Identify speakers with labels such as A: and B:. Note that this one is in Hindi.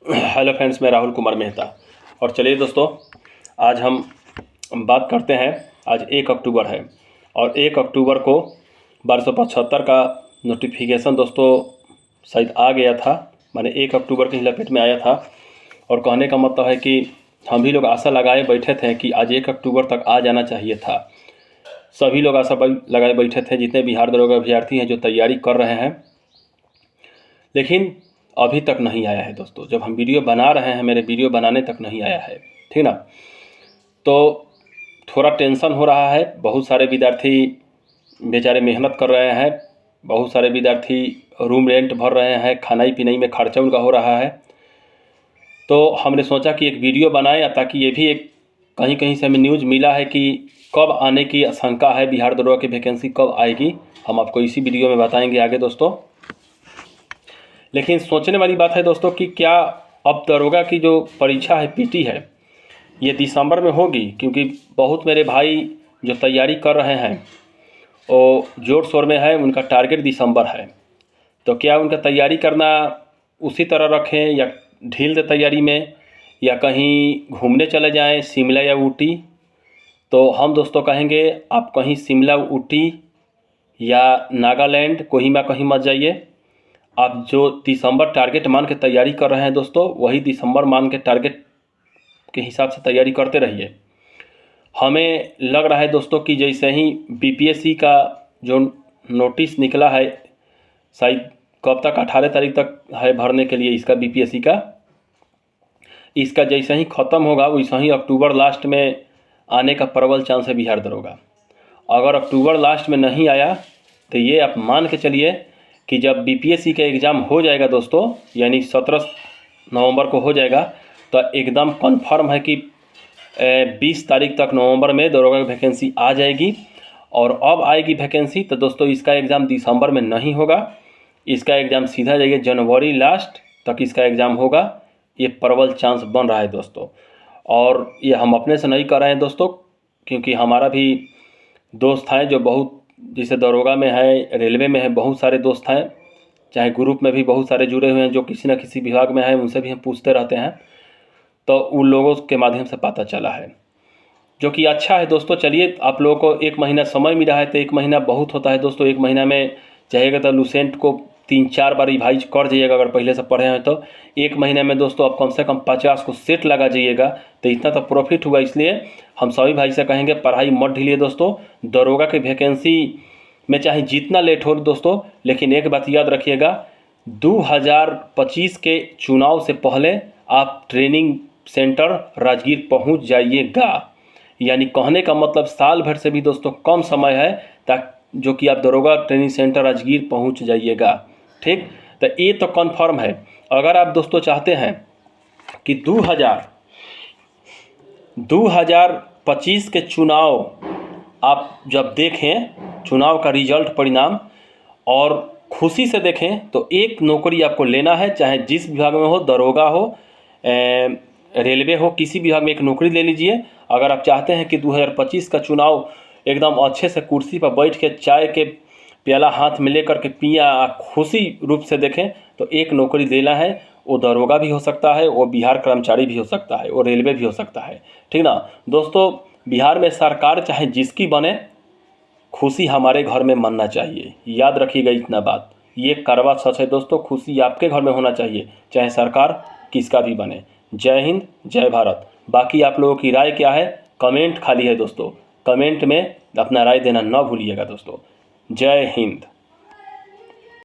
A: हेलो फ्रेंड्स, मैं राहुल कुमार मेहता। और चलिए दोस्तों, आज हम बात करते हैं। आज 1 अक्टूबर है और 1 अक्टूबर को 1275 का नोटिफिकेशन दोस्तों शायद आ गया था। माने 1 अक्टूबर की लपेट में आया था। और कहने का मतलब है कि हम भी लोग आशा लगाए बैठे थे कि आज 1 अक्टूबर तक आ जाना चाहिए था। सभी लोग आशा लगाए बैठे थे, जितने बिहार दरोगा अभ्यर्थी हैं जो तैयारी कर रहे हैं, लेकिन अभी तक नहीं आया है दोस्तों। जब हम वीडियो बना रहे हैं, मेरे वीडियो बनाने तक नहीं आया है, ठीक ना। तो थोड़ा टेंशन हो रहा है। बहुत सारे विद्यार्थी बेचारे मेहनत कर रहे हैं, बहुत सारे विद्यार्थी रूम रेंट भर रहे हैं, खानाई पिनाई में खर्चा उनका हो रहा है। तो हमने सोचा कि एक वीडियो बनाएं, ताकि ये भी एक कहीं कहीं से हमें न्यूज़ मिला है कि कब आने की आशंका है, बिहार दरोगा की वैकेंसी कब आएगी, हम आपको इसी वीडियो में बताएंगे आगे दोस्तों। लेकिन सोचने वाली बात है दोस्तों कि क्या अब दरोगा की जो परीक्षा है, पीटी है, ये दिसंबर में होगी? क्योंकि बहुत मेरे भाई जो तैयारी कर रहे हैं वो जोर शोर में है, उनका टारगेट दिसंबर है। तो क्या उनका तैयारी करना उसी तरह रखें या ढील दे तैयारी में, या कहीं घूमने चले जाएं शिमला या ऊटी? तो हम दोस्तों कहेंगे आप कहीं शिमला, ऊटी या नागालैंड, कोहिमा कहीं मत जाइए। आप जो दिसंबर टारगेट मान के तैयारी कर रहे हैं दोस्तों, वही दिसंबर मान के टारगेट के हिसाब से तैयारी करते रहिए। हमें लग रहा है दोस्तों कि जैसे ही बीपीएससी का जो नोटिस निकला है, शायद कब तक 18 तारीख तक है भरने के लिए इसका, बीपीएससी का, इसका जैसे ही ख़त्म होगा वैसे ही अक्टूबर लास्ट में आने का प्रबल चांस है बिहार दरोगा। अगर अक्टूबर लास्ट में नहीं आया तो ये आप मान के चलिए कि जब बीपीएससी का एग्ज़ाम हो जाएगा दोस्तों, यानी 17 नवंबर को हो जाएगा, तो एकदम कन्फर्म है कि 20 तारीख तक नवंबर में दरोगा की वैकेंसी आ जाएगी। और अब आएगी वैकेंसी तो दोस्तों इसका एग्ज़ाम दिसंबर में नहीं होगा, इसका एग्ज़ाम सीधा जाइए जनवरी लास्ट तक इसका एग्ज़ाम होगा। ये प्रबल चांस बन रहा है दोस्तों। और ये हम अपने से नहीं कर रहे हैं दोस्तों, क्योंकि हमारा भी दोस्त हैं जो बहुत, जैसे दरोगा में है, रेलवे में है, बहुत सारे दोस्त हैं, चाहे ग्रुप में भी बहुत सारे जुड़े हुए हैं जो किसी न किसी विभाग में हैं, उनसे भी हम पूछते रहते हैं। तो उन लोगों के माध्यम से पता चला है, जो कि अच्छा है दोस्तों। चलिए, आप लोगों को 1 महीना समय मिला है तो 1 महीना बहुत होता है दोस्तों। 1 महीना में चाहेगा तो लुसेंट को 3-4 बार रिवाइज कर जाइएगा, अगर पहले से पढ़े हैं तो 1 महीने में दोस्तों आप कम से कम 50 को सेट लगा जाइएगा, तो इतना तो प्रॉफिट हुआ। इसलिए हम सभी भाई से कहेंगे पढ़ाई मत ढीलिए दोस्तों। दरोगा की वैकेंसी में चाहे जितना लेट हो दोस्तों, लेकिन एक बात याद रखिएगा, 2025 के चुनाव से पहले आप ट्रेनिंग सेंटर राजगीर पहुंच जाइएगा। यानी कहने का मतलब साल भर से भी दोस्तों कम समय है, ताकि जो कि आप दरोगा ट्रेनिंग सेंटर राजगीर पहुंच जाइएगा। ठीक, तो ये तो कन्फर्म है। अगर आप दोस्तों चाहते हैं कि 2025 के चुनाव आप जब देखें, चुनाव का रिजल्ट, परिणाम, और खुशी से देखें, तो एक नौकरी आपको लेना है, चाहे जिस विभाग में हो, दरोगा हो, रेलवे हो, किसी विभाग में एक नौकरी ले लीजिए। अगर आप चाहते हैं कि 2025 का चुनाव एकदम अच्छे से कुर्सी पर बैठ के चाय के प्याला हाथ में लेकर के पिया खुशी रूप से देखें, तो एक नौकरी लेना है। वो दरोगा भी हो सकता है, वो बिहार कर्मचारी भी हो सकता है, वो रेलवे भी हो सकता है, ठीक ना दोस्तों। बिहार में सरकार चाहे जिसकी बने, खुशी हमारे घर में मनना चाहिए। याद रखिएगा इतना बात, ये कड़वा सच है दोस्तों। खुशी आपके घर में होना चाहिए, चाहे सरकार किसका भी बने। जय हिंद, जय भारत। बाकी आप लोगों की राय क्या है, कमेंट खाली है दोस्तों, कमेंट में अपना राय देना ना भूलिएगा दोस्तों। जय हिंद।